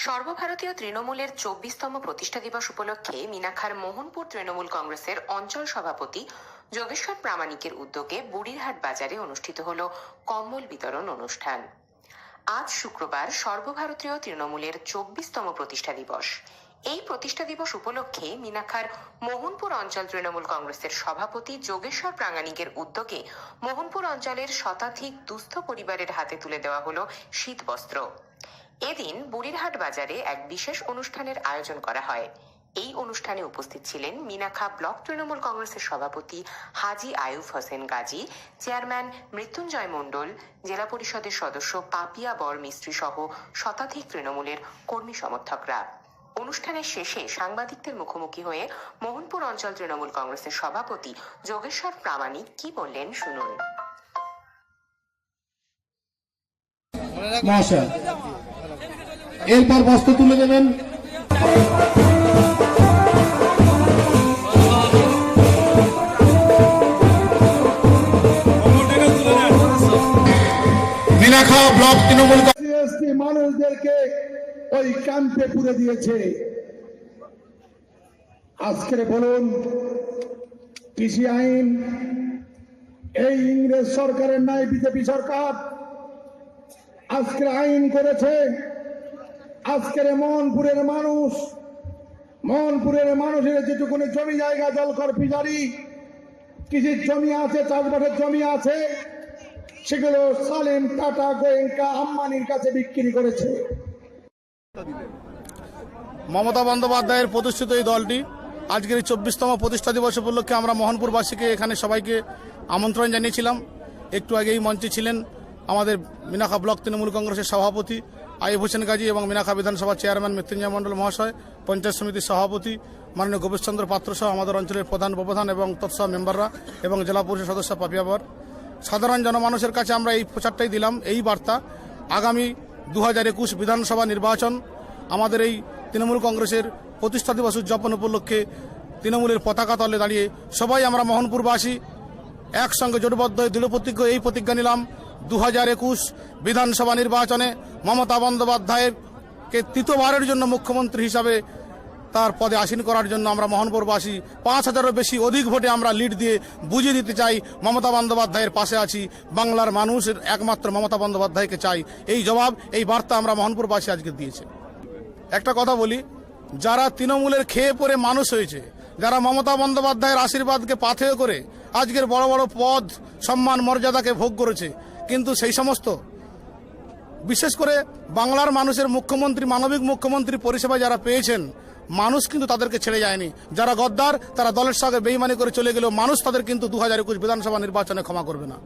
সর্বভারতীয় তৃণমূলের ২৪তম প্রতিষ্ঠা দিবস উপলক্ষে মিনাখার মোহনপুর তৃণমূল কংগ্রেসের অঞ্চল সভাপতি যোগেশ্বর প্রামাণিকের উদ্যোগে বুড়িরহাট বাজারে অনুষ্ঠিত হল কম্বল বিতরণ অনুষ্ঠান। আজ শুক্রবার সর্বভারতীয় তৃণমূলের ২৪তম প্রতিষ্ঠা দিবস। এই প্রতিষ্ঠা দিবস উপলক্ষে মিনাখার মোহনপুর অঞ্চল তৃণমূল কংগ্রেসের সভাপতি যোগেশ্বর প্রামাণিকের উদ্যোগে মোহনপুর অঞ্চলের শতাধিক দুস্থ পরিবারের হাতে তুলে দেওয়া হল শীতবস্ত্র। এদিন বুড়িরহাট বাজারে এক বিশেষ অনুষ্ঠানের আয়োজন করা হয়। এই অনুষ্ঠানে উপস্থিত ছিলেন মিনাখা ব্লক তৃণমূল কংগ্রেসের সভাপতি হাজী আয়ুব হোসেন গাজী, চেয়ারম্যান মৃত্যুঞ্জয় মণ্ডল, জেলা পরিষদের সদস্য পাপিয়া বর মিস্ত্রি সহ শতাধিক তৃণমূলের কর্মী সমর্থকরা। অনুষ্ঠানের শেষে সাংবাদিকদের মুখোমুখি হয়ে মোহনপুর অঞ্চল তৃণমূল কংগ্রেসের সভাপতি যোগেশ্বর প্রামাণিক কি বললেন শুনুন। এরপর বস্ত্র তুলে দেবেন মিনাখা ব্লক তৃণমূল মানুষদেরকে ওই ক্যাম্পে পুরে দিয়েছে। আজকের বলুন কৃষি আইন এই ইংরেজ সরকারের নাই, বিজেপি সরকার আজকের আইন করেছে। আজকের মোহনপুরের মানুষের যেটুকুনি জমি জায়গা জলকর ফিশারি কৃষির জমি আছে, চাষবাসের জমি আছে, সেগুলো সালেম, টাটা, গোয়েঙ্কা, আম্বানির কাছে বিক্রি করেছে। মমতা বন্দ্যোপাধ্যায়ের প্রতিষ্ঠিত এই দলটি আজকের এই ২৪তম প্রতিষ্ঠা দিবস উপলক্ষে আমরা মোহনপুরবাসীকে এখানে সবাইকে আমন্ত্রণ জানিয়েছিলাম। একটু আগেই মঞ্চে ছিলেন আমাদের মিনাখা ব্লক তৃণমূল কংগ্রেসের সভাপতি আয়ুব হোসেন গাজী এবং মিনাখা বিধানসভার চেয়ারম্যান মৃত্যুঞ্জয় মণ্ডল মহাশয়, পঞ্চায়েত সমিতির সভাপতি মাননীয় গোবিন্দচন্দ্র পাত্র সহ আমাদের অঞ্চলের প্রধান উপপ্রধান এবং তৎসহ মেম্বাররা এবং জেলা পরিষদ সদস্য পাপিয়াবর। সাধারণ জনমানুষের কাছে আমরা এই প্রচারটাই দিলাম, এই বার্তা, আগামী ২০২১ বিধানসভা নির্বাচন আমাদের এই তৃণমূল কংগ্রেসের প্রতিষ্ঠা দিবস উদযাপন উপলক্ষে তৃণমূলের পতাকা তলে দাঁড়িয়ে সবাই আমরা মোহনপুরবাসী একসঙ্গে জোটবদ্ধ হয়ে দৃঢ়প্রতিজ্ঞ এই প্রতিজ্ঞা নিলাম ২০২১ বিধানসভা নির্বাচনে মমতা বন্দ্যোপাধ্যায়কে তৃতীয়বারের জন্য মুখ্যমন্ত্রী হিসাবে তার পদে আসীন করার জন্য আমরা মোহনপুরবাসী ৫,০০০-এরও বেশি অধিক ভোটে আমরা লিড দিয়ে বুঝিয়ে দিতে চাই মমতা বন্দ্যোপাধ্যায়ের পাশে আছি, বাংলার মানুষের একমাত্র মমতা বন্দ্যোপাধ্যায়কে চাই। এই জবাব, এই বার্তা আমরা মোহনপুরবাসী আজকে দিয়েছে। একটা কথা বলি, যারা তৃণমূলের খেয়ে পড়ে মানুষ হয়েছে, যারা মমতা বন্দ্যোপাধ্যায়ের আশীর্বাদকে পাথেয় করে আজকের বড় বড় পদ, সম্মান, মর্যাদাকে ভোগ করেছে, কিন্তু সেই সমস্ত বিশেষ করে বাংলার মানুষের মুখ্যমন্ত্রী, মানবিক মুখ্যমন্ত্রী পরিষেবা যারা পেয়েছেন, মানুষ কিন্তু তাদেরকে ছেড়ে যায়নি। যারা গদ্দার, তারা দলের সঙ্গে বেইমানি করে চলে গেলেও মানুষ তাদের কিন্তু ২০২১ বিধানসভা নির্বাচনে ক্ষমা করবে না।